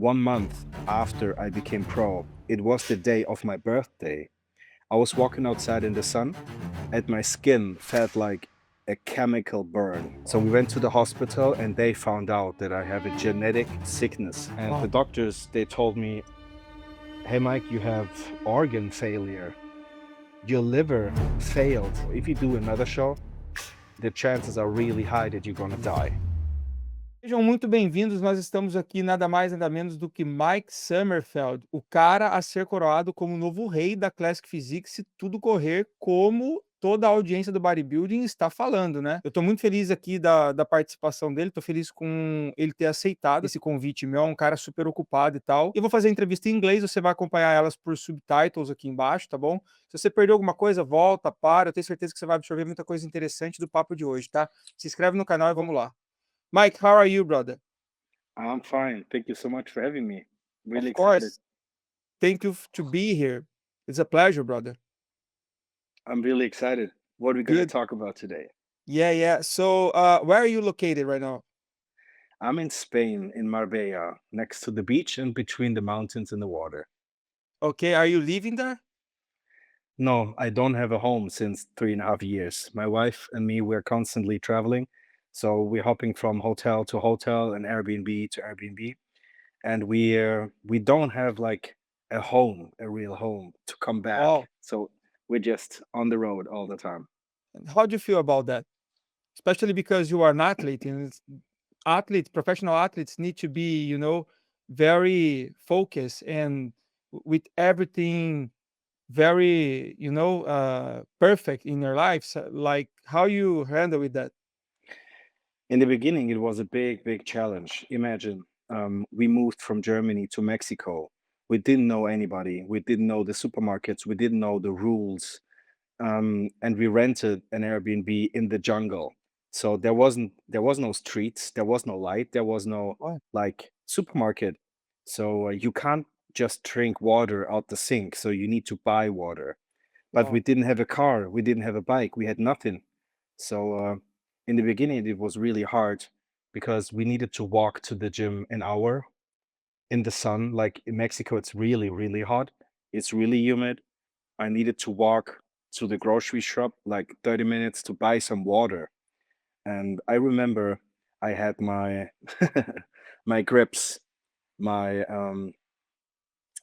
1 month after I became pro. It was the day of my birthday. I was walking outside in the sun and my skin felt like a chemical burn. So we went to the hospital and they found out that I have a genetic sickness. And the Oh, doctors, they told me, hey, Mike, you have organ failure. Your liver failed. If you do another show, the chances are really high that you're gonna die. sejam muito bem-vindos. Nós estamos aqui nada mais nada menos do que Mike Sommerfeld, o cara a ser coroado como o novo rei da Classic Physique se tudo correr como toda a audiência do bodybuilding está falando, né. Eu tô muito feliz aqui da participação dele, tô feliz com ele ter aceitado esse convite meu, é um cara super ocupado e tal. Eu vou fazer a entrevista em inglês, você vai acompanhar elas por subtitles aqui embaixo, tá bom. Se você perdeu alguma coisa, volta, para, eu tenho certeza que você vai absorver muita coisa interessante do papo de hoje, tá. Se inscreve no canal e vamos lá. Mike, how are you, brother? I'm fine. Thank you so much for having me. Really Of excited. course. Thank you to be here. It's a pleasure, brother. I'm really excited. What are we going to Good. talk about today? Yeah, yeah. So, where are you located right now? I'm in Spain, in Marbella, next to the beach and between the mountains and the water. Okay, are you living there? No, I don't have a home since 3.5 years. My wife and me, we're constantly traveling. So we're hopping from hotel to hotel and Airbnb to Airbnb. And we don't have like a home, a real home to come Wow. back. So we're just on the road all the time. And how do you feel about that? Especially because you are an athlete, and professional athletes need to be, very focused and with everything very, perfect in your life. So, like, how you handle with that? In the beginning, it was a big, big challenge. Imagine, we moved from Germany to Mexico. We didn't know anybody. We didn't know the supermarkets. We didn't know the rules. And we rented an Airbnb in the jungle. So there was no streets, there was no light, there was no Wow. like supermarket. So you can't just drink water out the sink. So you need to buy water. But we Wow. didn't have a car. We didn't have a bike. We had nothing. So in the beginning, it was really hard because we needed to walk to the gym an hour in the sun. Like in Mexico, it's really, really hot. It's really humid. I needed to walk to the grocery shop like 30 minutes to buy some water. And I remember I had my my grips, my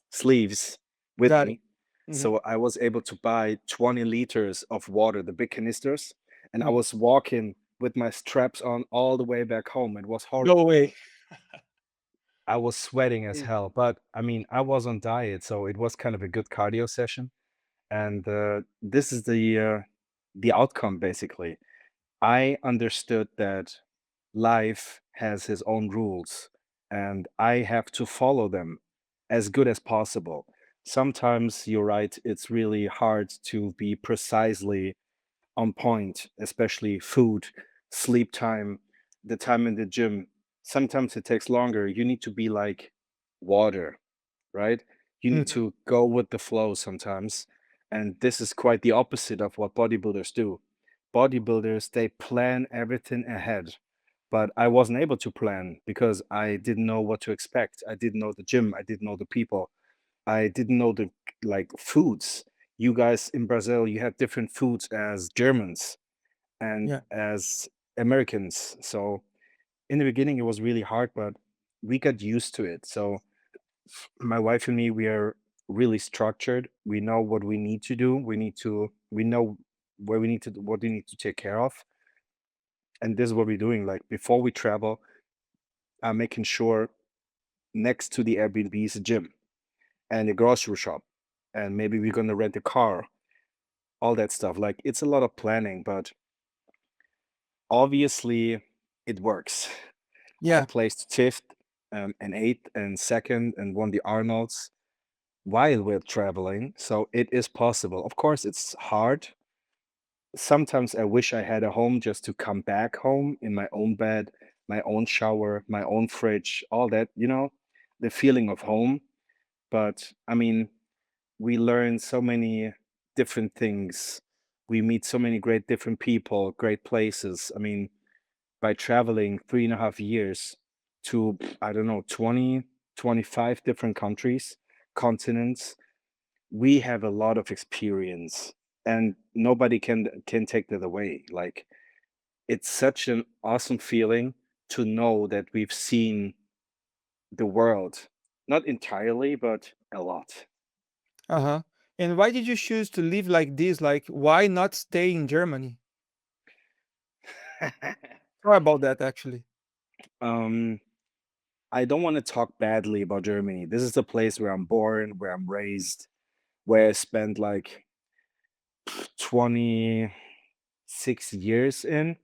sleeves with Got it. me. Mhm. So I was able to buy 20 liters of water, the big canisters, and I Mm. was walking with my straps on all the way back home. It was horrible. No way. I was sweating as Mm. hell, but I mean, I was on diet, so it was kind of a good cardio session. And this is the outcome basically. I understood that life has his own rules and I have to follow them as good as possible. Sometimes you're right, it's really hard to be precisely on point, especially food, sleep time, the time in the gym. Sometimes it takes longer. You need to be like water, right? You need Mhm. to go with the flow sometimes. And this is quite the opposite of what bodybuilders do. Bodybuilders, they plan everything ahead. But I wasn't able to plan because I didn't know what to expect. I didn't know the gym. I didn't know the people. I didn't know the like foods. You guys in Brazil, you have different foods as Germans and Yeah. as Americans. So in the beginning, it was really hard, but we got used to it. So my wife and me, we are really structured. We know what we need to do. We know where we need to, what we need to take care of. And this is what we're doing. Like before we travel, I'm making sure next to the Airbnb is a gym and a grocery shop. And maybe we're going to rent a car, all that stuff. Like it's a lot of planning, but obviously it works. I Yeah. placed fifth and eighth and second and won the Arnolds while we're traveling. So it is possible. Of course, it's hard. Sometimes I wish I had a home just to come back home in my own bed, my own shower, my own fridge, all that, the feeling of home. But I mean, we learn so many different things. We meet so many great different people, great places. I mean, by traveling 3.5 years to, I don't know, 20. 25 different countries, continents. We have a lot of experience and nobody can take that away. Like it's such an awesome feeling to know that we've seen the world, not entirely, but a lot. Uh-huh. And why did you choose to live like this? Like, why not stay in Germany? Sorry about that, actually. um, I don't want to talk badly about Germany. This is the place where I'm born, where I'm raised, where I spent like 26 years in.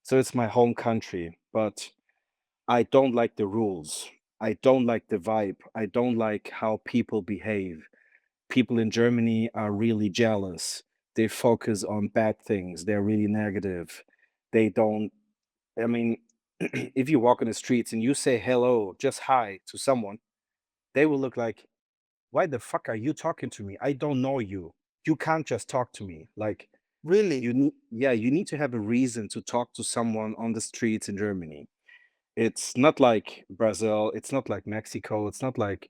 So it's my home country, but I don't like the rules. I don't like the vibe. I don't like how people behave. People in Germany are really jealous. They focus on bad things. They're really negative. They don't, I mean, if you walk on the streets and you say hello, just hi to someone, they will look like, why the fuck are you talking to me? I don't know you. You can't just talk to me. Like, Really? you need, yeah, you need to have a reason to talk to someone on the streets in Germany. It's not like Brazil, it's not like Mexico, it's not like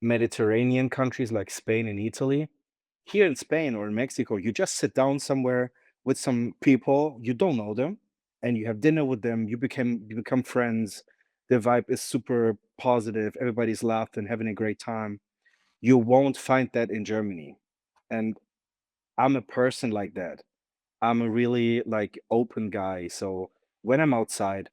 Mediterranean countries like Spain and Italy. Here in Spain or in Mexico, you just sit down somewhere with some people, you don't know them, and you have dinner with them, you become friends. The vibe is super positive, everybody's laughing, having a great time. You won't find that in Germany. And I'm a person like that. I'm a really like open guy. So when I'm outside,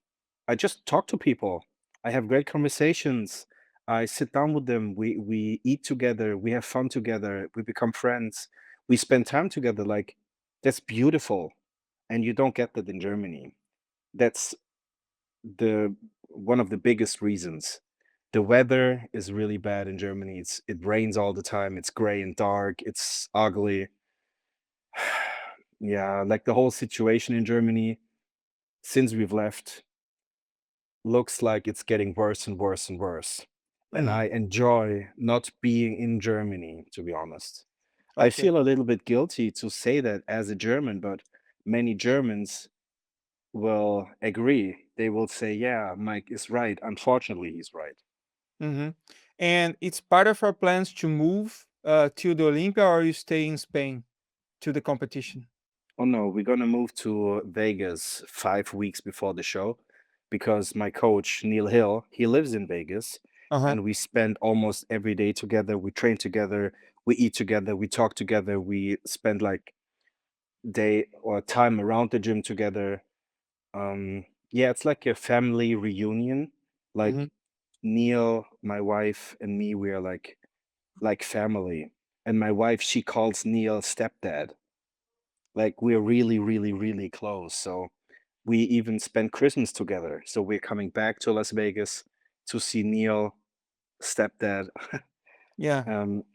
I just talk to people. I have great conversations. I sit down with them. We eat together. We have fun together. We become friends. We spend time together. Like that's beautiful, and you don't get that in Germany. That's the one of the biggest reasons. The weather is really bad in Germany. It rains all the time. It's gray and dark. It's ugly. Yeah, like the whole situation in Germany since we've left looks like it's getting worse and worse and worse. And Mm, I enjoy not being in Germany, to be honest. I okay. feel a little bit guilty to say that as a German, but many Germans will agree. They will say, yeah, Mike is right. Unfortunately, he's right. Mhm. And it's part of our plans to move to the Olympia, or you stay in Spain to the competition? Oh no, we're gonna move to Vegas 5 weeks before the show because my coach, Neil Hill, he lives in Vegas Uh-huh. and we spend almost every day together. We train together, we eat together, we talk together, we spend like day or time around the gym together. Yeah, it's like a family reunion. Mhm. Like Neil, my wife, and me, we are like family. And my wife, she calls Neil stepdad. Like we're really, really, really close. So we even spent Christmas together. So we're coming back to Las Vegas to see Neil, stepdad. Yeah.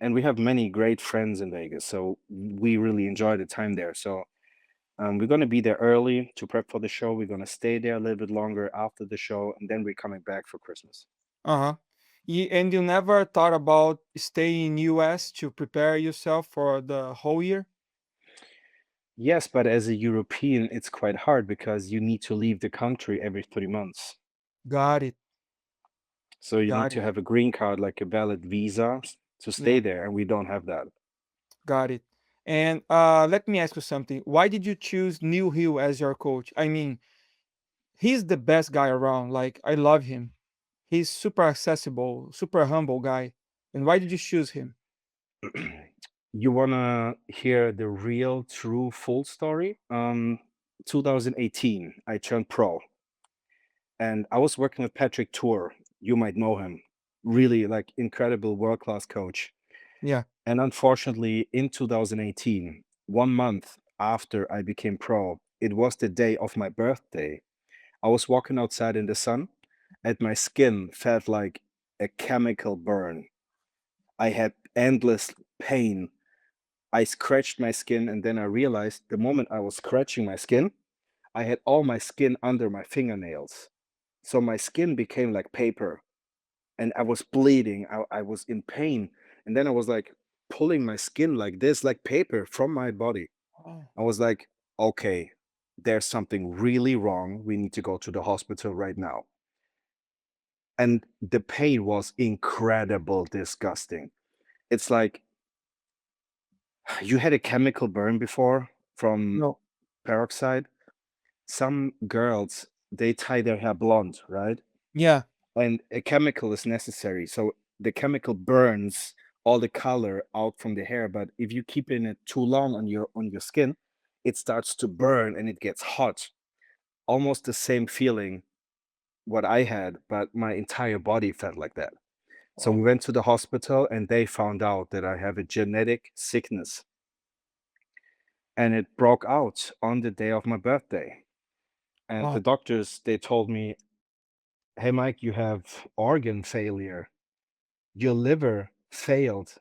And we have many great friends in Vegas. So we really enjoy the time there. So we're going to be there early to prep for the show. We're going to stay there a little bit longer after the show. And then we're coming back for Christmas. Uh-huh. And you never thought about staying in US to prepare yourself for the whole year? Yes, but as a European, it's quite hard because you need to leave the country every 3 months. Got it. So you need Got to it. have a green card, like a valid visa to stay Yeah. there. And we don't have that. Got it. And let me ask you something. Why did you choose Neil Hill as your coach? I mean, he's the best guy around. Like, I love him. He's super accessible, super humble guy. And why did you choose him? You wanna hear the real, true, full story? 2018, I turned pro, and I was working with Patrick Tour. You might know him. Really, like, incredible world-class coach. Yeah. And unfortunately, in 2018, 1 month after I became pro, it was the day of my birthday. I was walking outside in the sun, and my skin felt like a chemical burn. I had endless pain. I scratched my skin and then I realized the moment I was scratching my skin, I had all my skin under my fingernails. So my skin became like paper and I was bleeding. I was in pain. And then I was like pulling my skin like this, like paper from my body. Oh. I was like, okay, there's something really wrong. We need to go to the hospital right now. and the pain was incredible disgusting. It's like you had a chemical burn before from No. peroxide. Some girls, they tie their hair blonde, right? Yeah. And a chemical is necessary. So the chemical burns all the color out from the hair. But if you keep it too long on your skin, it starts to burn and it gets hot. Almost the same feeling what I had, but my entire body felt like that. So Wow. we went to the hospital and they found out that I have a genetic sickness and it broke out on the day of my birthday. And the Wow. doctors, they told me, "Hey, Mike, you have organ failure. Your liver failed.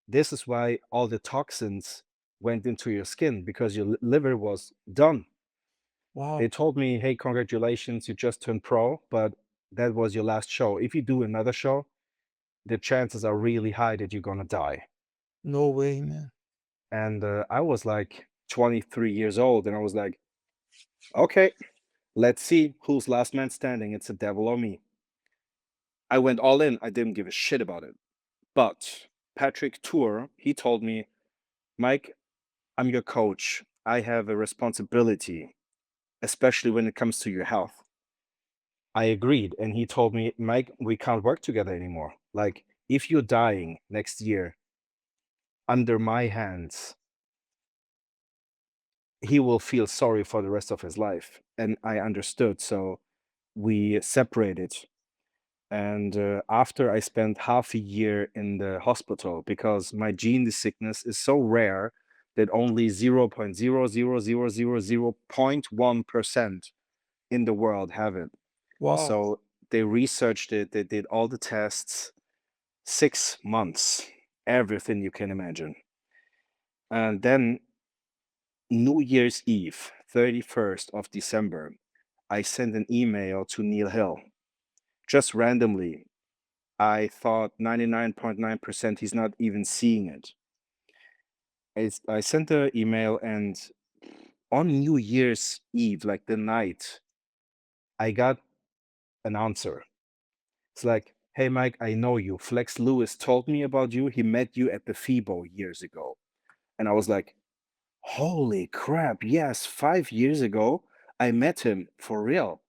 This is why all the toxins went into your skin because your liver was done." They Wow. told me, "Hey, congratulations, you just turned pro, but that was your last show. If you do another show, the chances are really high that you're gonna die." No way, man. And I was like 23 years old, and I was like, "Okay, let's see who's last man standing. It's the devil or me." I went all in. I didn't give a shit about it. But Patrick Tour, he told me, "Mike, I'm your coach. I have a responsibility, especially when it comes to your health." I agreed. And he told me, "Mike, we can't work together anymore. Like, if you're dying next year under my hands, he will feel sorry for the rest of his life." And I understood. So we separated. And after I spent half a year in the hospital because my gene sickness is so rare that only 0.00000.1% in the world have it. Wow. So they researched it, they did all the tests, 6 months, everything you can imagine. And then New Year's Eve, 31st of December, I sent an email to Neil Hill just randomly. I thought 99.9% he's not even seeing it. I sent the email, and on New Year's Eve, like the night, I got an answer. It's like, "Hey, Mike, I know you. Flex Lewis told me about you. He met you at the FIBO years ago." And I was like, "Holy crap. Yes, 5 years ago, I met him for real.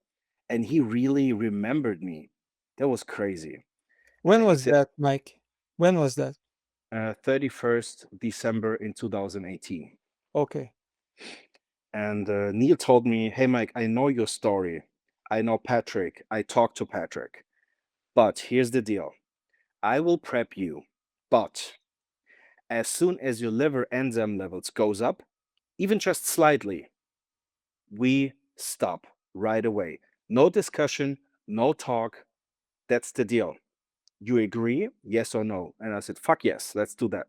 And he really remembered me." That was crazy. When He was said, that, Mike? When was that? 31st December in 2018. Okay. And Neil told me, "Hey, Mike, I know your story. I know Patrick. I talked to Patrick. But here's the deal. I will prep you. But as soon as your liver enzyme levels goes up, even just slightly, we stop right away. No discussion, no talk. That's the deal. You agree? Yes or no?" And I said, "Fuck yes, let's do that."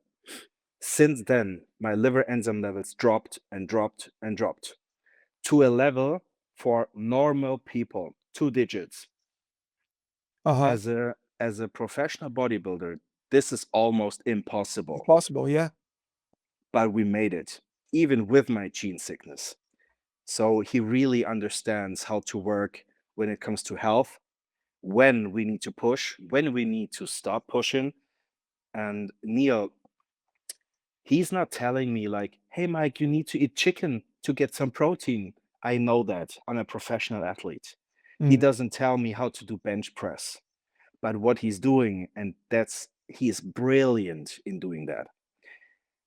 Since then, my liver enzyme levels dropped and dropped and dropped to a level for normal people, 2 digits. Uh-huh. As a professional bodybuilder, this is almost impossible, Impossible, yeah. but we made it, even with my gene sickness. So he really understands how to work when it comes to health, when we need to push, when we need to stop pushing. And Neil, he's not telling me like, "Hey, Mike, you need to eat chicken to get some protein." I know that I'm a professional athlete. He Mm. doesn't tell me how to do bench press, but what he's doing, and he is brilliant in doing that.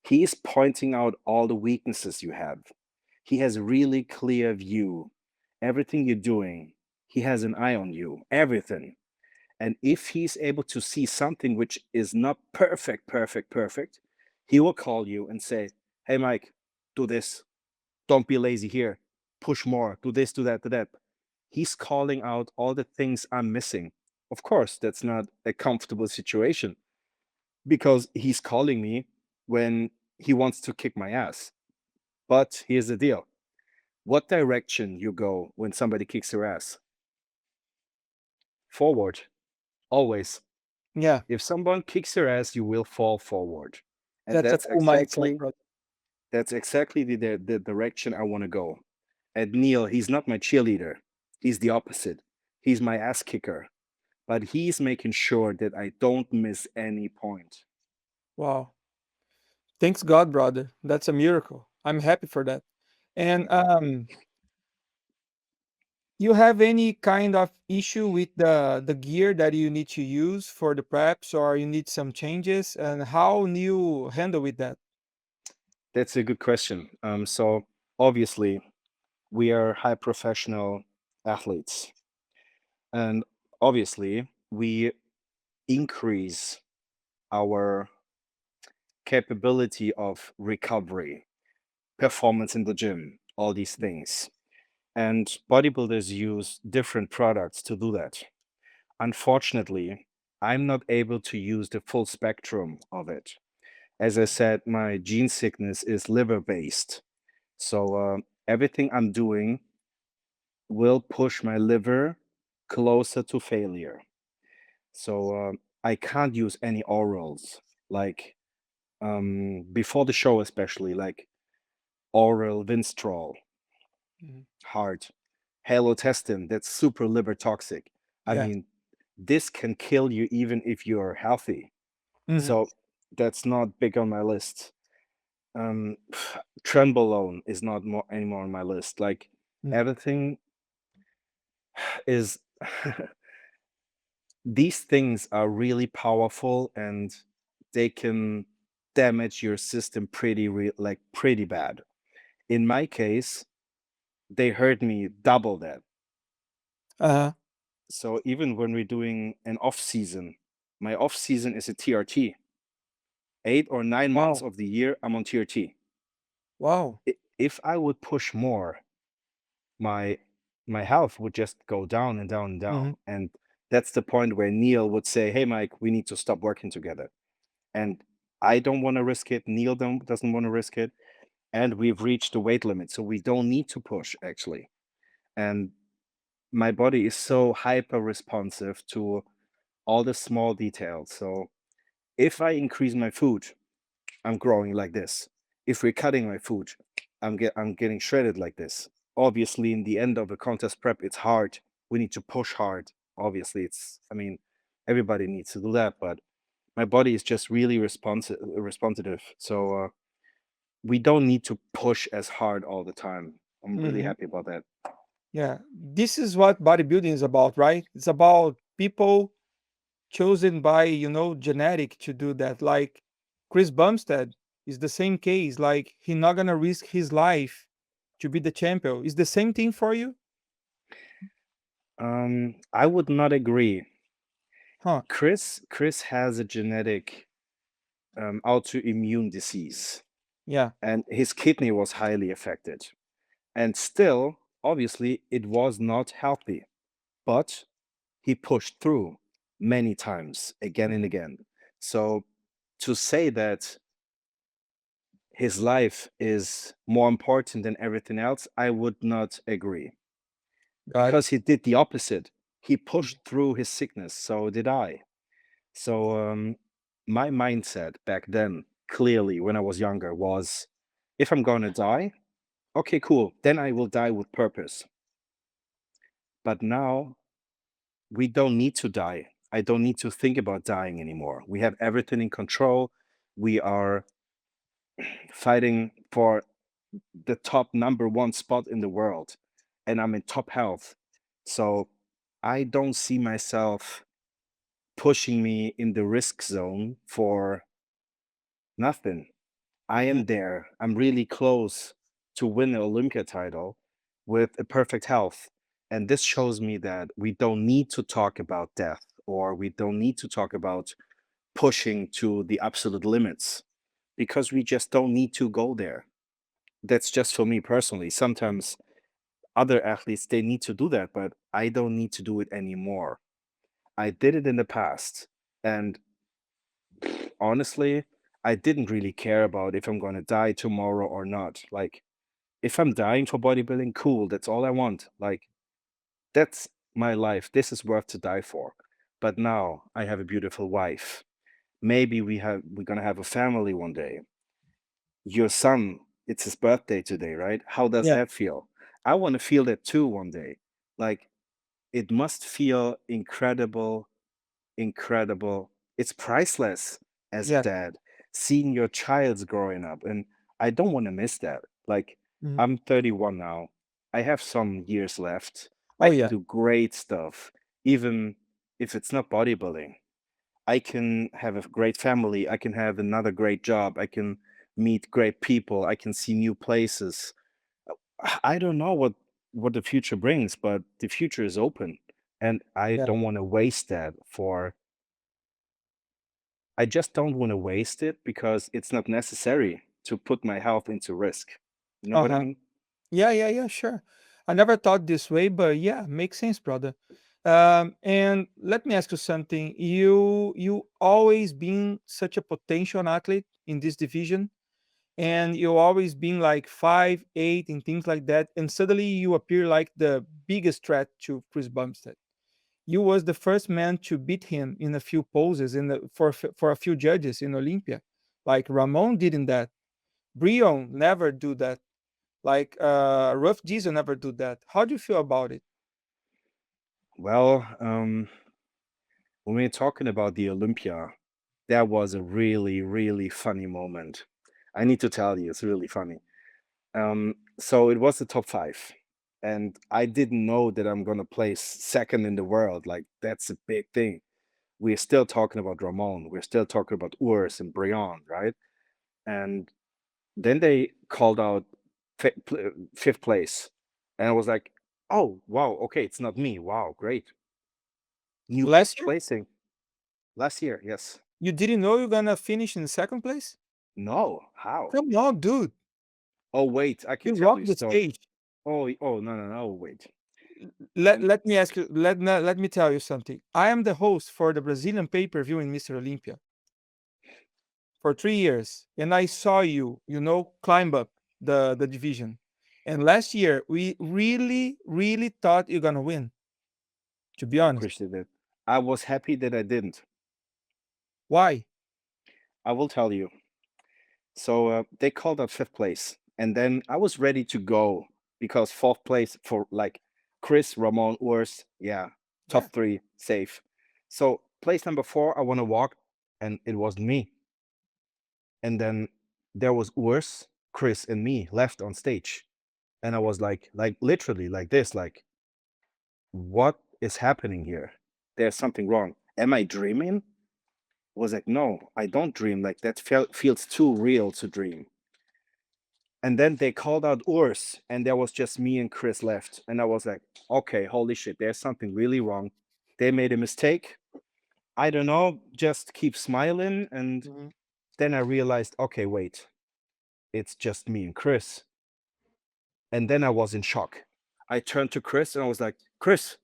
He is pointing out all the weaknesses you have. He has really clear view. Everything you're doing, he has an eye on you, everything. And if he's able to see something which is not perfect, he will call you and say, "Hey, Mike, do this. Don't be lazy here. Push more. Do this, do that, do that." He's calling out all the things I'm missing. Of course, that's not a comfortable situation because he's calling me when he wants to kick my ass. But here's the deal: what direction you go when somebody kicks your ass? Forward, always. Yeah. If someone kicks your ass, you will fall forward. And That's a cool mindset, brother. that's exactly the direction I want to go. And Neil, he's not my cheerleader. He's the opposite. He's my ass kicker. but he's making sure that I don't miss any point. Wow. Thanks God, brother. That's a miracle. I'm happy for that. And you have any kind of issue with the gear that you need to use for the preps, or you need some changes, and how you handle with that? That's a good question. So obviously we are high professional athletes, and obviously we increase our capability of recovery, performance in the gym, all these things. And bodybuilders use different products to do that. Unfortunately, I'm not able to use the full spectrum of it. As I said, my gene sickness is liver based. So everything I'm doing will push my liver closer to failure. So I can't use any orals like before the show, especially like oral Vinstrol, Mhm. hard, halotestin, that's super liver toxic. I Yeah. mean, this can kill you even if you're healthy. Mhm. So that's not big on my list. Um, Trenbolone is not more anymore on my list. Like Mhm. everything is these things are really powerful and they can damage your system like pretty bad. In my case, they hurt me double that. Uh-huh. So even when we're doing an off season, my off season is a TRT. 8 or 9 months Wow. of the year, I'm on TRT. Wow. If I would push more, my my health would just go down and down and Mhm. down. And that's the point where Neil would say, "Hey, Mike, we need to stop working together." And I don't want to risk it. Neil doesn't want to risk it. And we've reached the weight limit, so we don't need to push actually. And my body is so hyper responsive to all the small details. So if I increase my food, I'm growing like this. If we're cutting my food, I'm getting shredded like this. Obviously, in the end of a contest prep, it's hard. We need to push hard. Obviously, I mean, everybody needs to do that, but my body is just really responsive. So we don't need to push as hard all the time. I'm really Mhm. happy about that. Yeah. This is what bodybuilding is about, right? It's about people chosen by, genetic to do that. Like Chris Bumstead is the same case. Like he not gonna risk his life to be the champion. Is the same thing for you? I would not agree. Huh. Chris has a genetic autoimmune disease, Yeah. and his kidney was highly affected. And still, obviously, it was not healthy, but he pushed through many times, again and Mhm. again. So to say that his life is more important than everything else, I would not agree Got it. because he did the opposite. He Mhm. pushed through his sickness, so did I. So my mindset back then, clearly, when I was younger, was if I'm going to die, okay, cool, then I will die with purpose. But now we don't need to die. I don't need to think about dying anymore. We have everything in control. We are fighting for the top number one spot in the world, and I'm in top health. So I don't see myself pushing me in the risk zone for nothing. I Mhm. am there. I'm really close to win an Olympia title with a perfect health. And this shows me that we don't need to talk about death or we don't need to talk about pushing to the absolute limits because we just don't need to go there. That's just for me personally. Sometimes other athletes they need to do that, but I don't need to do it anymore. I did it in the past and honestly, I didn't really care about if I'm going to die tomorrow or not. Like if I'm dying for bodybuilding, cool, that's all I want. Like that's my life. This is worth to die for. But now I have a beautiful wife. Maybe we're gonna have a family one day. Your son, it's his birthday today, right? How does Yeah. that feel? I want to feel that too one day. Like it must feel incredible incredible. It's priceless as a Yes. dad, seeing your child's growing up, and I don't want to miss that. Like, Mhm. I'm 31 now. I have some years left. Oh, I can yeah. do great stuff, even if it's not bodybuilding. I can have a great family. I can have another great job. I can meet great people. I can see new places. I don't know what the future brings, but the future is open, and I Yeah. don't want to waste that for I just don't want to waste it because it's not necessary to put my health into risk. You know what I Uh-huh. mean? Yeah, yeah, yeah, sure. I never thought this way, but yeah, makes sense, brother. And let me ask you something. You always been such a potential athlete in this division, and you always been like 5'8" and things like that, and suddenly you appear like the biggest threat to Chris Bumstead. You was the first man to beat him in a few poses for a few judges in Olympia. Like Ramon didn't that. Brion never do that. Like Rough Diesel never do that. How do you feel about it? Well, when we're talking about the Olympia, that was a really, really funny moment. I need to tell you, it's really funny. So it was the top five, and I didn't know that I'm gonna place second in the world. Like that's a big thing. We're still talking about Ramon. We're still talking about Urs and Brian, right? And then they called out fifth place, and I was like, "Oh, wow, okay, it's not me. Wow, great, new Last year, placing last year." Yes. you didn't know you're gonna finish in second place? No, how? Come on, dude. Oh, wait, I can You tell you rocked a the story. stage. Oh, no, no, no, wait. Let me ask you, let me tell you something. I am the host for the Brazilian pay-per-view in Mr. Olympia for 3 years, and I saw you, climb up the division. And last year, we really, really thought you're gonna win, to be I honest. appreciate it. I was happy that I didn't. Why? I will tell you. So they called out fifth place, and then I was ready to go because fourth place for like Chris, Ramon, Urs, yeah, Yeah. top three safe. So place number four, I want to walk, and it was me. And then there was Urs, Chris, and me left on stage, and I was like literally like this, like what is happening here? There's something wrong. Am I dreaming? Was like, no, I don't dream. Like that feels too real to dream. And then they called out Urs, and there was just me and Chris left. And I was like, okay, holy shit, there's something really wrong. They made a mistake. I don't know, just keep smiling. And Mhm. then I realized, okay, wait, it's just me and Chris. And then I was in shock. I turned to Chris and I was like, Chris,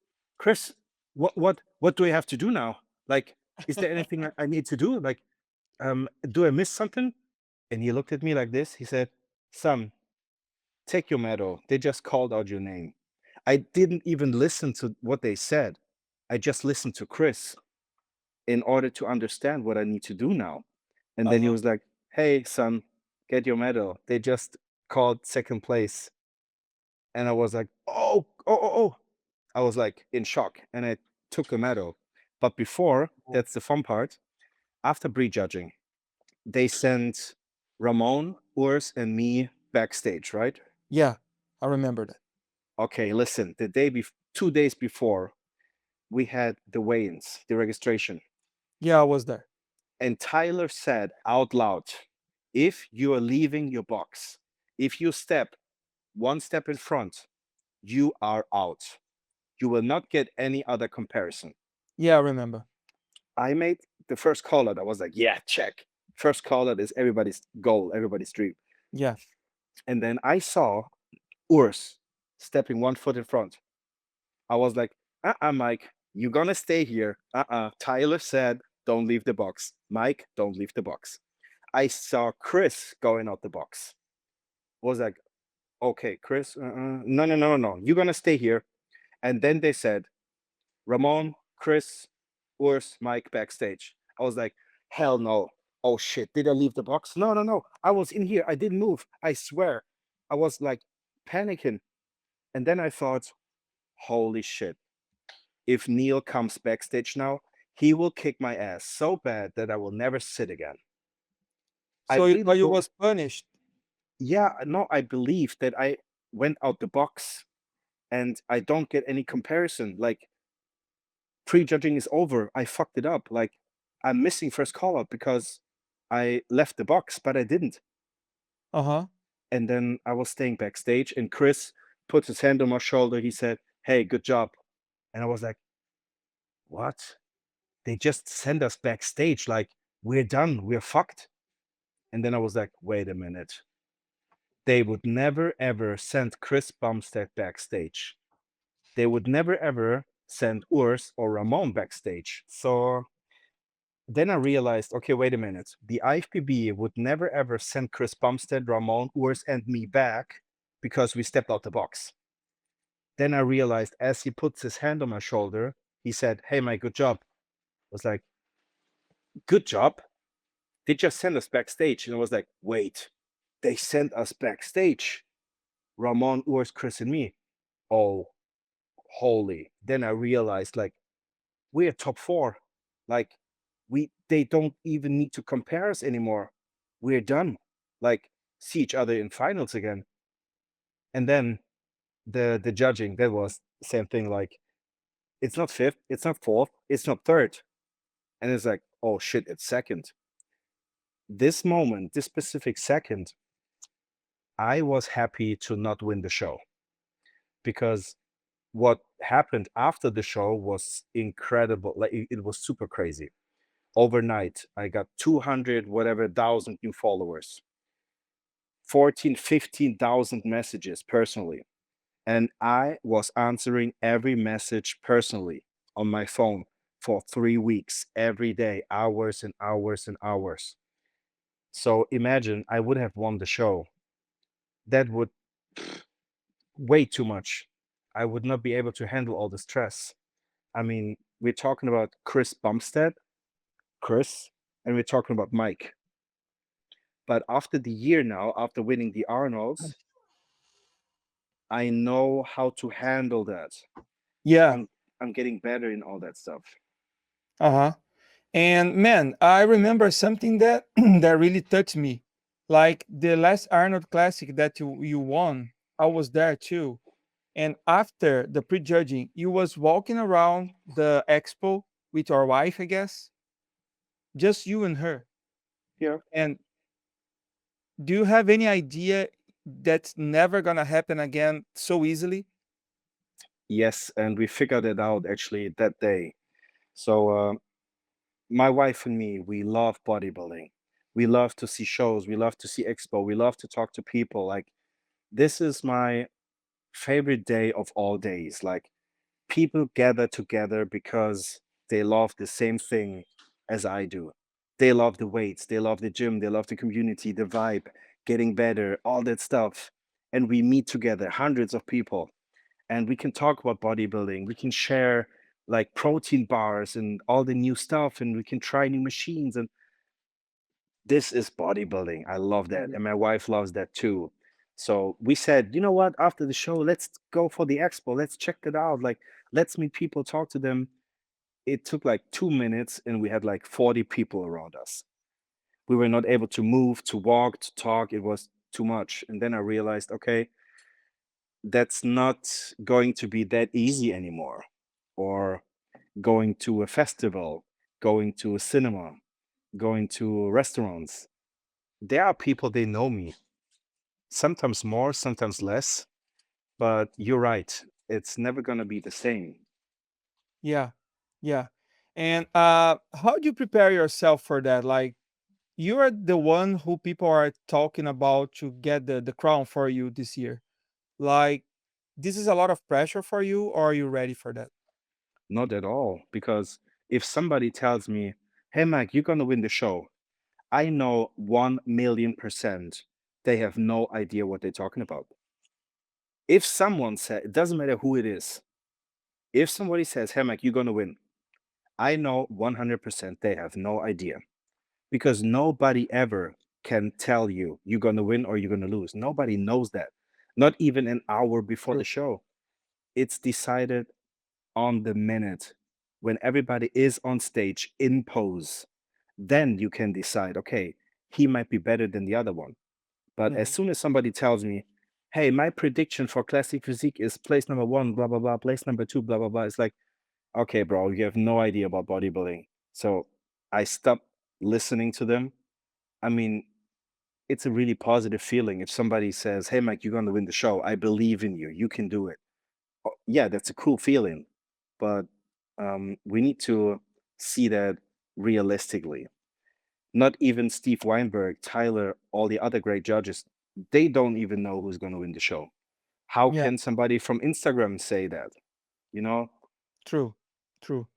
what do I have to do now? Like, is there anything I need to do? Like, do I miss something? And he looked at me like this. He said, son, take your medal. They just called out your name. I didn't even listen to what they said. I just listened to Chris in order to understand what I need to do now. And then he Uh-huh. was like, hey, son, get your medal. They just called second place. And I was like, oh. I was like in shock and I took the medal. But before, Oh. that's the fun part, after prejudging, they sent Ramon, Urs, and me backstage, right? Yeah, I remember that. Okay, listen, 2 days before, we had the weigh-ins, the registration, Yeah, I was there. and Tyler said out loud, if you are leaving your box, if you step one step in front, you are out. You will not get any other comparison. Yeah, I remember. I made the first call out. I was like, yeah, check. First call out is everybody's goal, everybody's dream. Yeah. And then I saw Urs stepping one foot in front. I was like, Mike, you're gonna stay here. Tyler said, don't leave the box. Mike, don't leave the box. I saw Chris going out the box. Was like, okay, Chris, no. You're gonna stay here. And then they said, Ramon, Chris, Urs, Mike backstage. I was like, hell no. Oh shit, did I leave the box? No. I was in here. I didn't move. I swear. I was like panicking. And then I thought, holy shit. If Neil comes backstage now, He will kick my ass so bad that I will never sit again. I So really but you don't. was punished. Yeah, no, I believe that I went out the box and I don't get any comparison. Like, prejudging is over. I fucked it up. Like, I'm missing first call out because I left the box, but I didn't. Uh-huh. And then I was staying backstage, and Chris put his hand on my shoulder. He said, "Hey, good job." And I was like, "What? They just send us backstage. Like, we're done. We're fucked." And then I was like, "Wait a minute. They would never ever send Chris Bumstead backstage. They would never ever send Urs or Ramon backstage." So then I realized, okay, wait a minute. The IFBB would never ever send Chris Bumstead, Ramon, Urs, and me back because we stepped out the box. Then I realized as he puts his hand on my shoulder, he said, "Hey, Mike, good job." I was like, "Good job? They just sent us backstage." And I was like, "Wait, they sent us backstage. Ramon, Urs, Chris, and me. Oh, holy." Then I realized, like, we're top four. Like, they don't even need to compare us anymore. We're done. Like, see each other in finals again. And then the judging, that was the same thing. Like, it's not fifth, it's not fourth, it's not third. And it's like, oh shit, it's second. This moment, this specific second, I was happy to not win the show because what happened after the show was incredible. Like, it was super crazy. Overnight, I got 200 whatever thousand new followers, 14, 15,000 messages personally. And I was answering every message personally on my phone for 3 weeks, every day, hours and hours and hours. So imagine I would have won the show. That would way too much. I would not be able to handle all the stress. I mean, we're talking about Chris Bumstead, Chris, and we're talking about Mike. But after the year now, after winning the Arnolds, I know how to handle that. Yeah. I'm I'm getting better in all that stuff. Uh-huh. And man, I remember something that that really touched me. Like the last Arnold Classic that you won, I was there too. And after the prejudging, you was walking around the expo with your wife, I guess, just you and her. Yeah. And do you have any idea that's never gonna happen again so easily? Yes, and we figured it out actually that day. So my wife and me, we love bodybuilding. We love to see shows. We love to see expo. We love to talk to people. Like, this is my favorite day of all days. Like, people gather together because they love the same thing as I do. They love the weights, they love the gym, they love the community, the vibe, getting better, all that stuff. And we meet together, hundreds of people, and we can talk about bodybuilding. We can share like protein bars and all the new stuff, and we can try new machines. And this is bodybuilding. I love that. And my wife loves that too. So we said, you know what, after the show, let's go for the expo. Let's check it out. Like, let's meet people, talk to them. It took like 2 minutes, and we had like 40 people around us. We were not able to move, to walk, to talk. It was too much. And then I realized, okay, that's not going to be that easy anymore. Or going to a festival, going to a cinema, going to restaurants. There are people, they know me, sometimes more, sometimes less, but you're right. It's never going to be the same. Yeah. Yeah. And how do you prepare yourself for that? Like you are the one who people are talking about to get the crown for you this year. Like this is a lot of pressure for you, or are you ready for that? Not at all. Because if somebody tells me, hey, Mike, you're going to win the show, I know 1,000,000% they have no idea what they're talking about. If someone said, it doesn't matter who it is, if somebody says, hey, Mike, you're going to win, I know 100% they have no idea because nobody ever can tell you you're going to win or you're going to lose. Nobody knows that. Not even an hour before the True. show. It's decided on the minute. when everybody is on stage in pose, then you can decide, okay, he might be better than the other one. But as Mhm. soon as somebody tells me, hey, my prediction for classic physique is place number one, blah, blah, blah, place number two, blah, blah, blah, it's like, okay, bro, you have no idea about bodybuilding. So I stopped listening to them. I mean, it's a really positive feeling if somebody says, hey, Mike, you're going to win the show. I believe in you. You can do it. Yeah, that's a cool feeling. But we need to see that realistically. Not even Steve Weinberg, Tyler, all the other great judges, they don't even know who's going to win the show. How Yeah, can somebody from Instagram say that? You know, true, true.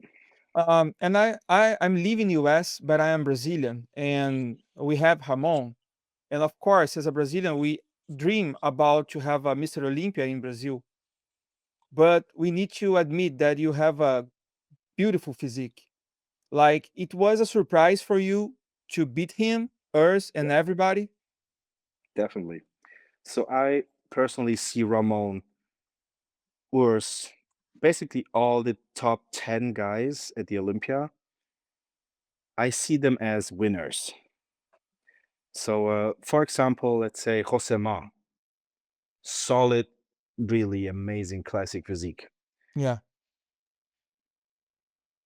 And I'm leaving US, but I am Brazilian, and we have Ramon. And of course, as a Brazilian, we dream about to have a Mr. Olympia in Brazil. But we need to admit that you have a beautiful physique. Like it was a surprise for you to beat him, us, and yeah, everybody. definitely. So I personally see Ramon, Urs, basically all the top 10 guys at the Olympia. I see them as winners. So, for example, let's say Josema, solid, really amazing classic physique. Yeah.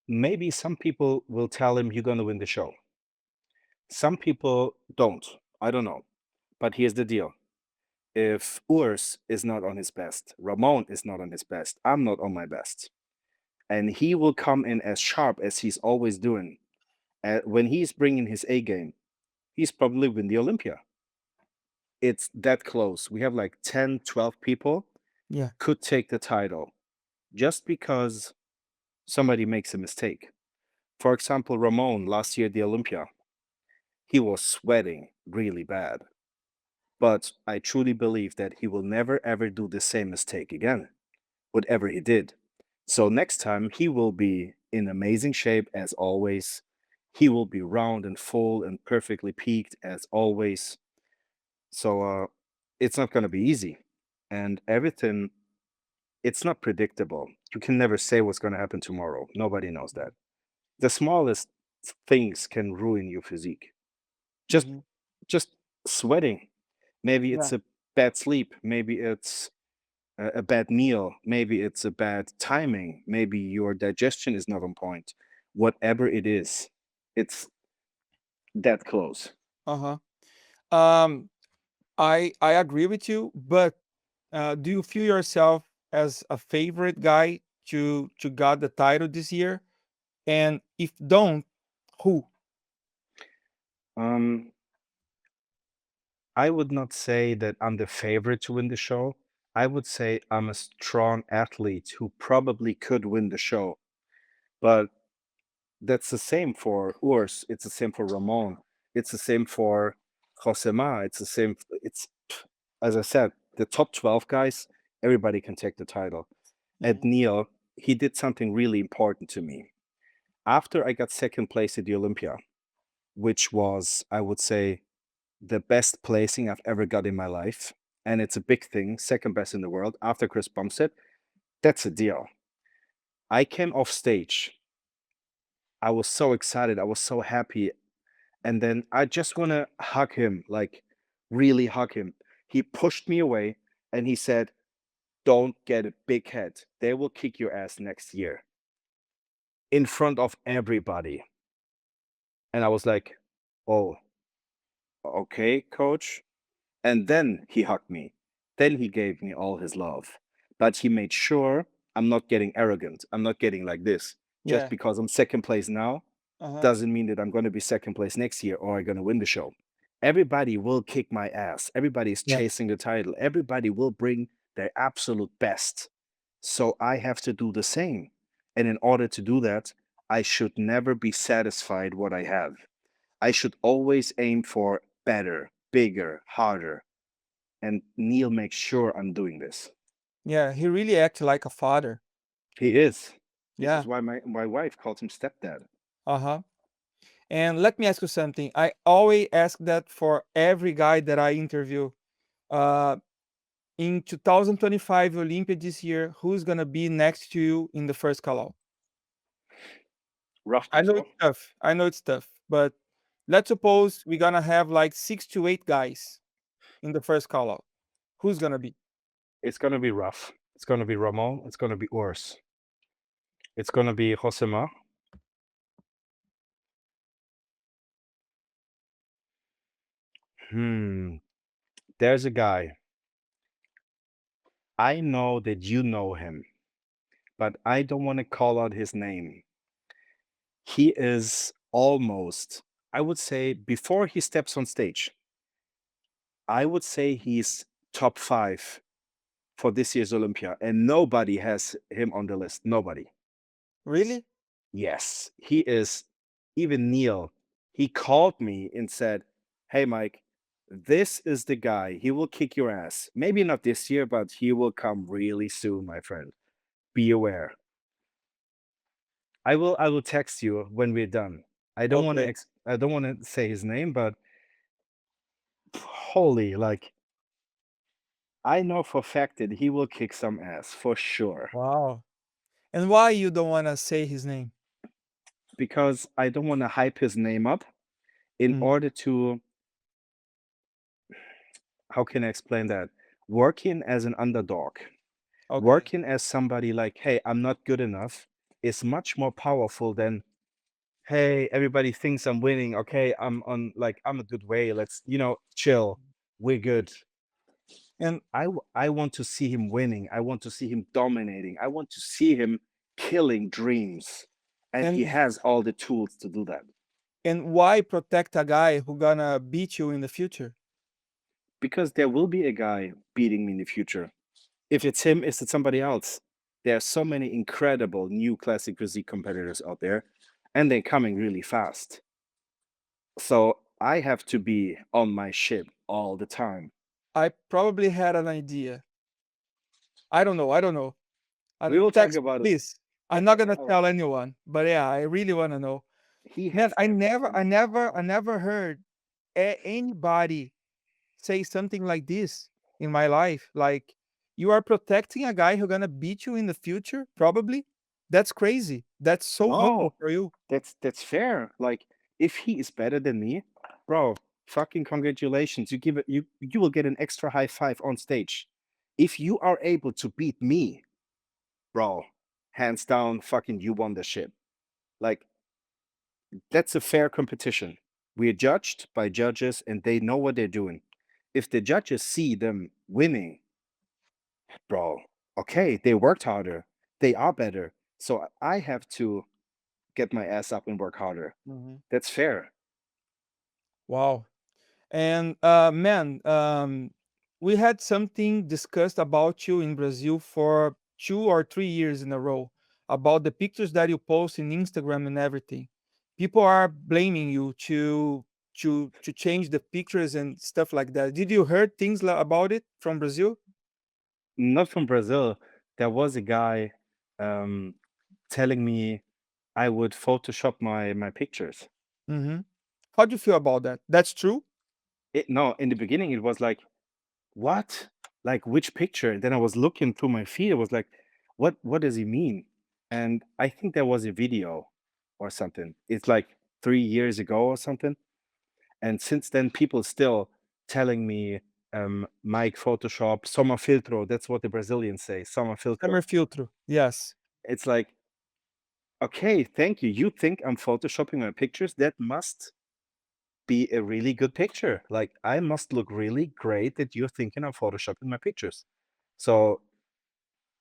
Maybe some people will tell him you're going to win the show. Some people don't. I don't know. But here's the deal. If Urs is not on his best, Ramon is not on his best, I'm not on my best. And he will come in as sharp as he's always doing. When he's bringing his A game, he's probably win the Olympia. It's that close. We have like 10, 12 people Yeah. could take the title just because somebody makes a mistake. For example, Ramon last year at the Olympia, he was sweating really bad. But I truly believe that he will never ever do the same mistake again, whatever he did. So next time he will be in amazing shape as always. He will be round and full and perfectly peaked as always. So it's not going to be easy. And everything, it's not predictable. You can never say what's going to happen tomorrow. Nobody knows that. The smallest things can ruin your physique. Just Mhm. just sweating. Maybe Yeah. it's a bad sleep. Maybe it's a bad meal. Maybe it's a bad timing. Maybe your digestion is not on point. Whatever it is, it's that close. Uh-huh. Um, I agree with you, but do you feel yourself as a favorite guy to got the title this year? And if don't, who? Um, I would not say that I'm the favorite to win the show. I would say I'm a strong athlete who probably could win the show. But that's the same for Urs. It's the same for Ramon. It's the same for Josema. It's the same. It's, as I said, the top 12 guys, everybody can take the title. At Mhm. Neil, he did something really important to me. After I got second place at the Olympia, which was, I would say, the best placing I've ever got in my life. And it's a big thing, second best in the world after Chris Bumstead. That's a deal. I came off stage. I was so excited. I was so happy. And then I just want to hug him, like really hug him. He pushed me away and he said, don't get a big head. They will kick your ass next year in front of everybody. And I was like, oh, okay, coach. And then he hugged me. Then he gave me all his love. But he made sure I'm not getting arrogant. I'm not getting like this. Just Yeah. because I'm second place now Uh-huh. doesn't mean that I'm going to be second place next year or I'm going to win the show. Everybody will kick my ass. Everybody is Yeah. chasing the title. Everybody will bring their absolute best. So I have to do the same. And in order to do that, I should never be satisfied what I have. I should always aim for better, bigger, harder. And Neil makes sure I'm doing this. Yeah. He really acted like a father. He is. This Yeah. is why my wife calls him stepdad. Uh-huh. And let me ask you something. I always ask that for every guy that I interview. Uh, in 2025 Olympia this year, who's gonna be next to you in the first call out? Rough I know it's Patrol? tough. I know it's tough, but let's suppose we're gonna have like 6 to 8 guys in the first call out. Who's gonna be? It's gonna be rough. It's gonna be Ramon. It's gonna be Urs. It's gonna be Josema. Hmm. There's a guy. I know that you know him, but I don't want to call out his name. He is almost, I would say, before he steps on stage, I would say he's top 5 for this year's Olympia, and nobody has him on the list. Nobody. Really? Yes, he is. Even Neil, he called me and said, "Hey, Mike, this is the guy. He will kick your ass. Maybe not this year, but he will come really soon, my friend. Be aware." I will text you when we're done. Okay. I don't want to say his name, but holy, like I know for a fact that he will kick some ass for sure Wow. And why you don't wanna say his name? because I don't want to hype his name up in Mhm. order to, how can I explain that? Working as an underdog, Okay. working as somebody like, hey, I'm not good enough is much more powerful than, hey, everybody thinks I'm winning. Okay, I'm a good way. Let's, chill. We're good. And I want to see him winning. I want to see him dominating. I want to see him killing dreams. And he and has all the tools to do that. and why protect a guy who gonna beat you in the future? Because there will be a guy beating me in the future. If it's him, is it somebody else? There are so many incredible new classic physique competitors out there, and they're coming really fast. So I have to be on my ship all the time. I probably had an idea. I don't know. We will talk Text me, about it. please. I'm not Okay, gonna all right. tell anyone, but yeah, I really wanna know. He Man, has everything. I never heard anybody say something like this in my life. Like, you are protecting a guy who gonna beat you in the future, probably? That's crazy. That's so humble No, for you. that's fair. Like, if he is better than me, bro, fucking congratulations. You will get an extra high five on stage. If you are able to beat me, bro, hands down, fucking you won the ship. Like, that's a fair competition. We're judged by judges and they know what they're doing. If the judges see them winning, bro, okay, they worked harder. They are better. So I have to get my ass up and work harder. Mhm. That's fair. Wow. And man, we had something discussed about you in Brazil for 2 or 3 years in a row about the pictures that you post in Instagram and everything. People are blaming you to change the pictures and stuff like that. Did you heard things about it from Brazil? Not from Brazil. There was a guy um, telling me I would Photoshop my pictures. Hmm. How do you feel about that? That's true. No, in the beginning it was like, what? Like which picture? And then I was looking through my feed. I was like, what does he mean? And I think there was a video or something. It's like 3 years ago or something. And since then, people still telling me, Mike, Photoshop, Soma Filtro. That's what the Brazilians say, Soma Filtro. Summer filter. Yes. It's like, okay, thank you. You think I'm photoshopping my pictures? That must be a really good picture. Like, I must look really great that you're thinking I'm photoshopping my pictures. So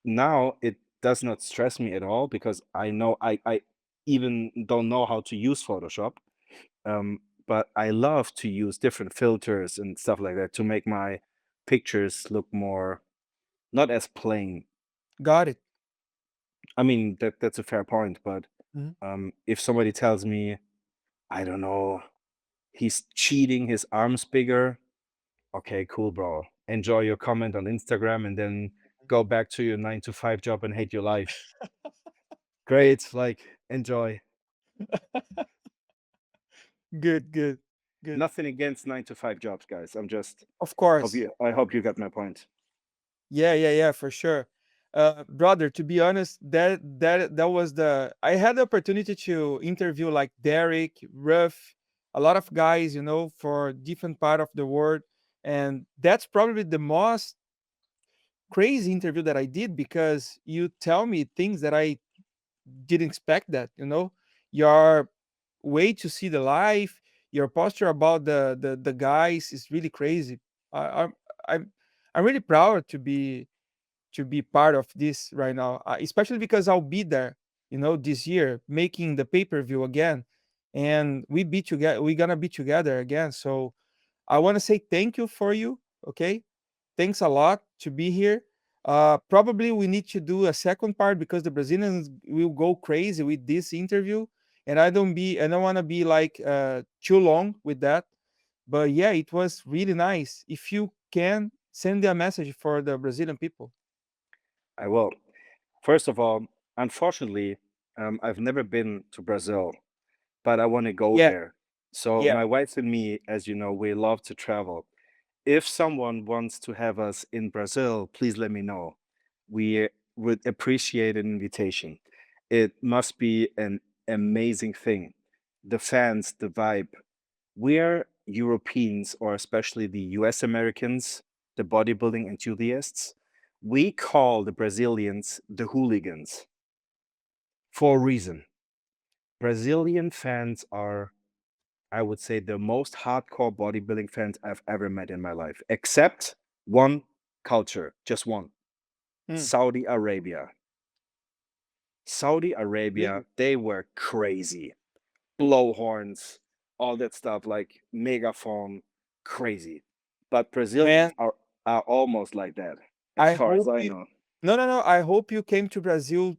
now it does not stress me at all because I know I even don't know how to use Photoshop. But I love to use different filters and stuff like that to make my pictures look more not as plain. Got it. I mean that's a fair point, but Mhm. if somebody tells me, I don't know, he's cheating, his arms bigger, okay, cool, bro. Enjoy your comment on Instagram and then go back to your 9 to 5 job and hate your life. Great, like enjoy. Good, good, good. Nothing against 9 to 5 jobs, guys. I'm just Of course. I hope you got my point. Yeah, yeah, yeah, for sure. Brother, to be honest, that was the I had the opportunity to interview like Derek, Ruff, a lot of guys, for different part of the world, and that's probably the most crazy interview that I did because you tell me things that I didn't expect that. Your way to see the life, your posture about the guys is really crazy. I'm I'm really proud to be part of this right now, especially because I'll be there, this year making the pay-per-view again, and we're gonna be together again. So I want to say thank you for you. Okay, thanks a lot to be here. Probably we need to do a second part because the Brazilians will go crazy with this interview, and I don't want to be like too long with that. But yeah, it was really nice. If you can send a message for the Brazilian people. I will. First of all, unfortunately, I've never been to Brazil, but I want to go Yeah, there. So yeah. my wife and me, as you know, we love to travel. If someone wants to have us in Brazil, please let me know. We would appreciate an invitation. It must be an amazing thing. The fans, the vibe. We're Europeans, or especially the US Americans, the bodybuilding enthusiasts. We call the Brazilians the hooligans for a reason. Brazilian fans are, I would say, the most hardcore bodybuilding fans I've ever met in my life, except one culture, just one. Hmm, Saudi Arabia. Saudi really? Arabia, they were crazy. Blow horns, all that stuff, like megaphone, crazy. But Brazilians Man, are almost like that, as I far as hope I you know. no, no, no. I hope you came to Brazil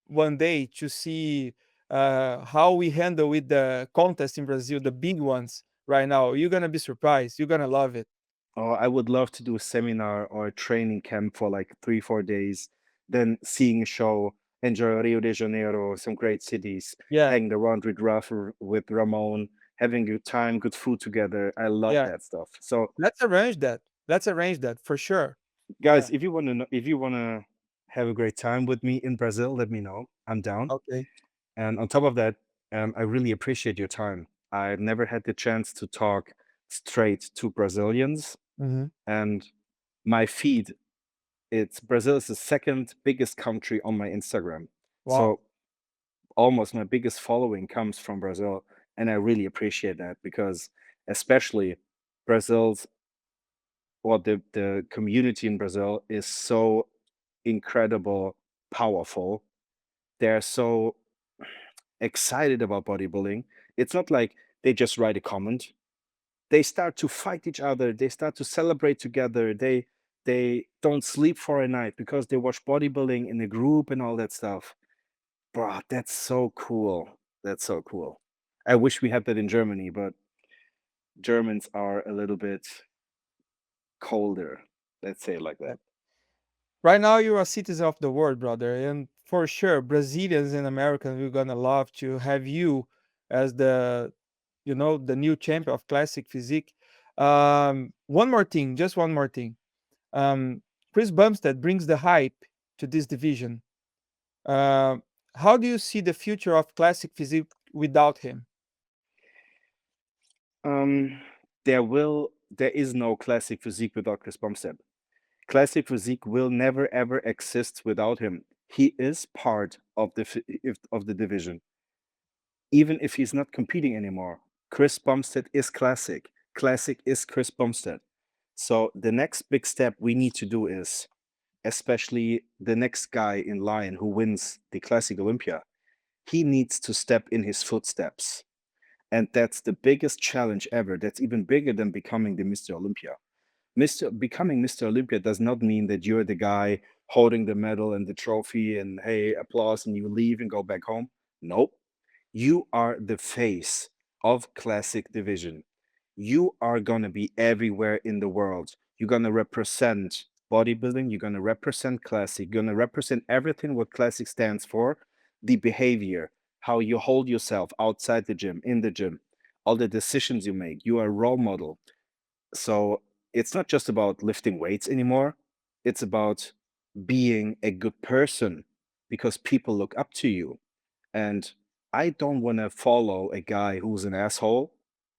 one day to see how we handle with the contest in Brazil, the big ones right now. You're gonna be surprised. You're gonna love it. Or I would love to do a seminar or a training camp for like 3, 4 days, then seeing a show, enjoy Rio de Janeiro, some great cities, Yeah, hanging around with with Ramon, having good time, good food together. I love yeah. that stuff. So, Let's arrange that. Let's arrange that for sure. guys, Yeah. if you want to know, if you want to have a great time with me in Brazil, let me know. I'm down. Okay. And on top of that, I really appreciate your time. I've never had the chance to talk straight to Brazilians, Hmm. and my feed, it's Brazil is the second biggest country on my Instagram. Wow. So almost my biggest following comes from Brazil, and I really appreciate that because especially Brazil's or the community in Brazil is so incredible, powerful. They're so excited about bodybuilding. It's not like they just write a comment. They start to fight each other. They start to celebrate together. They don't sleep for a night because they watch bodybuilding in a group and all that stuff. Bro, that's so cool. That's so cool. I wish we had that in Germany, but Germans are a little bit colder. Let's say it like that. Right now, you're a citizen of the world, brother, and for sure, Brazilians and Americans, we're gonna love to have you as the new champion of classic physique. One more thing, just one more thing. Um, Chris Bumstead brings the hype to this division. Uh, how do you see the future of classic physique without him? Um, there is no classic physique without Chris Bumstead. Classic physique will never ever exist without him. He is part of of the division. Even if he's not competing anymore, Chris Bumstead is classic. Classic is Chris Bumstead. So the next big step we need to do is, especially the next guy in line who wins the Classic Olympia, he needs to step in his footsteps. And that's the biggest challenge ever. That's even bigger than becoming the Mr. Olympia. Becoming Mr. Olympia does not mean that you're the guy holding the medal and the trophy and hey, applause, and you leave and go back home. Nope. You are the face of classic division. You are going to be everywhere in the world. You're going to represent bodybuilding, you're going to represent classic, you're going to represent everything what classic stands for, the behavior, how you hold yourself outside the gym, in the gym, all the decisions you make. You are a role model. So it's not just about lifting weights anymore. It's about being a good person because people look up to you. And I don't want to follow a guy who's an asshole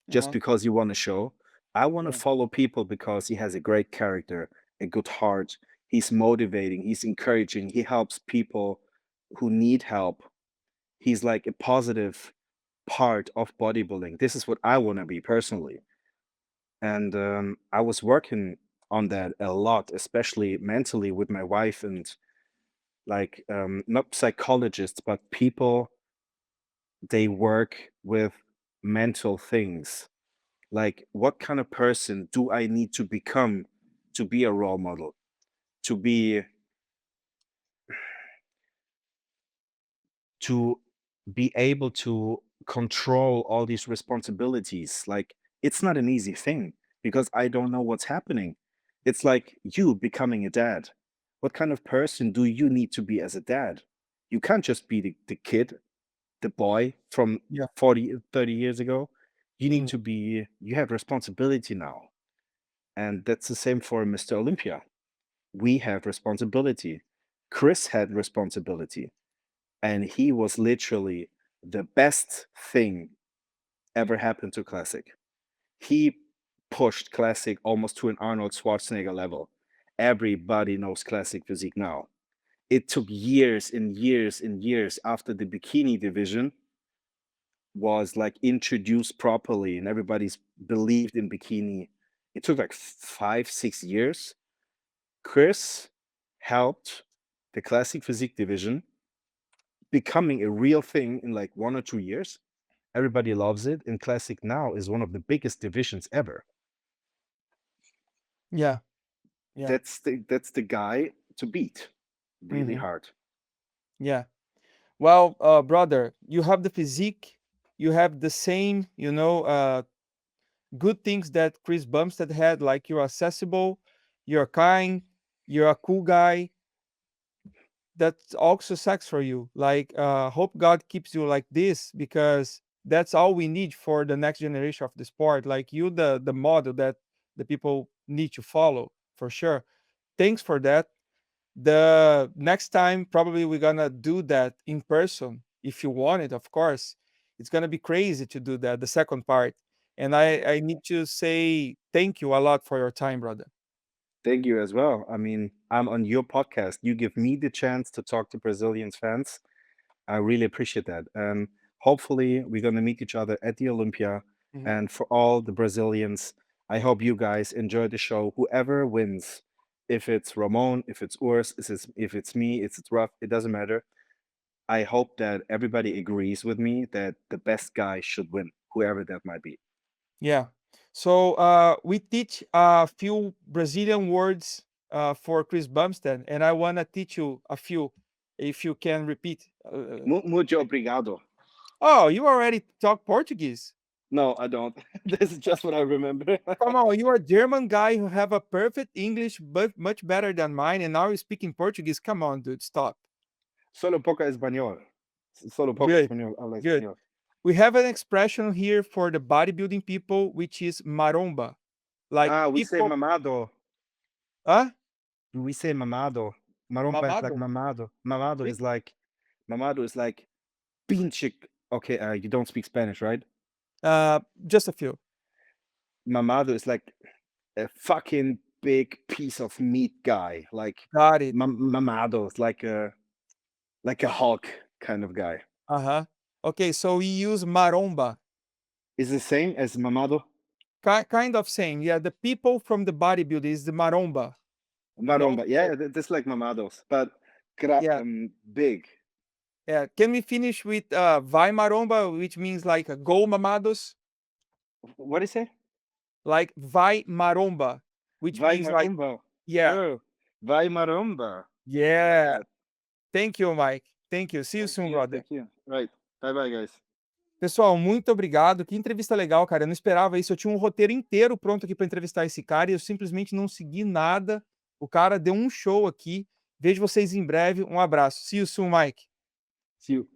just Uh-huh. because you want to show. I want to Yeah. follow people because he has a great character, a good heart. He's motivating, he's encouraging, he helps people who need help. He's like a positive part of bodybuilding. This is what I want to be personally. And I was working on that a lot, especially mentally with my wife and like not psychologists, but people they work with mental things. Like, what kind of person do I need to become to be a role model? To be to be able to control all these responsibilities. Like, it's not an easy thing because I don't know what's happening. It's like you becoming a dad. What kind of person do you need to be as a dad? You can't just be the kid, the boy from Yeah. 40, 30 years ago. You need Mm. to be, you have responsibility now. And that's the same for Mr. Olympia. We have responsibility. Chris had responsibility. And he was literally the best thing ever happened to Classic. He pushed Classic almost to an Arnold Schwarzenegger level. Everybody knows Classic Physique now. It took years and years and years after the bikini division was like introduced properly and everybody's believed in bikini. It took like 5, 6 years. Chris helped the Classic Physique division becoming a real thing in like 1 or 2 years. Everybody loves it, and Classic now is one of the biggest divisions ever. Yeah. Yeah. That's the guy to beat really Mhm. hard. Yeah. Well, brother, you have the physique, you have the same, good things that Chris Bumstead had, like you're accessible, you're kind, you're a cool guy. That's also sucks for you. Like, hope God keeps you like this because that's all we need for the next generation of the sport. Like you, the model that the people need to follow for sure. Thanks for that. The next time, probably we're gonna do that in person if you want it, of course. It's gonna be crazy to do that, the second part. And I need to say thank you a lot for your time, brother. Thank you as well. I mean, I'm on your podcast. You give me the chance to talk to Brazilians fans. I really appreciate that. And hopefully, we're going to meet each other at the Olympia. Mhm. And for all the Brazilians, I hope you guys enjoy the show. Whoever wins, if it's Ramon, if it's Urs, if it's me, if it's Ruff, it doesn't matter. I hope that everybody agrees with me that the best guy should win, whoever that might be. Yeah. So we teach a few Brazilian words for Chris Bumstead, and I wanna teach you a few, if you can repeat. Muito obrigado. Oh, you already talk Portuguese. No, I don't. This is just what I remember. Come on, you are a German guy who have a perfect English, but much better than mine, and now you're speaking Portuguese. Come on, dude, stop. Solo poco español. Solo poco Good, español. Habla good. español. We have an expression here for the bodybuilding people, which is maromba. Like Ah, we say people, mamado. huh? We say mamado. Marompa is like Mamado? mamado. Mamado Re- is like pinche. Okay, you don't speak Spanish, right? just a few. Mamado is like a fucking big piece of meat guy. Like Got it. mamado is like a Hulk kind of guy. Uh-huh. Okay, so we use maromba. Is the same as mamado? Kind of saying, yeah, the people from the bodybuilding is the maromba. No? Maromba. Yeah, that's like mamados, but Yeah, big. yeah. Can we finish with vai maromba, which means like go mamados? What is it? Like vai maromba, which Vai means like, maromba. yeah, Oh, vai maromba. I like yeah. that. Thank you, Mike. Thank you. See you Thank soon, you. brother. Thank you. Right. Bye bye, guys. Pessoal, muito obrigado. Que entrevista legal, cara. Eu não esperava isso. Eu tinha um roteiro inteiro pronto aqui para entrevistar esse cara e eu simplesmente não segui nada. O cara deu um show aqui. Vejo vocês em breve. Um abraço. See you soon, Mike. See you.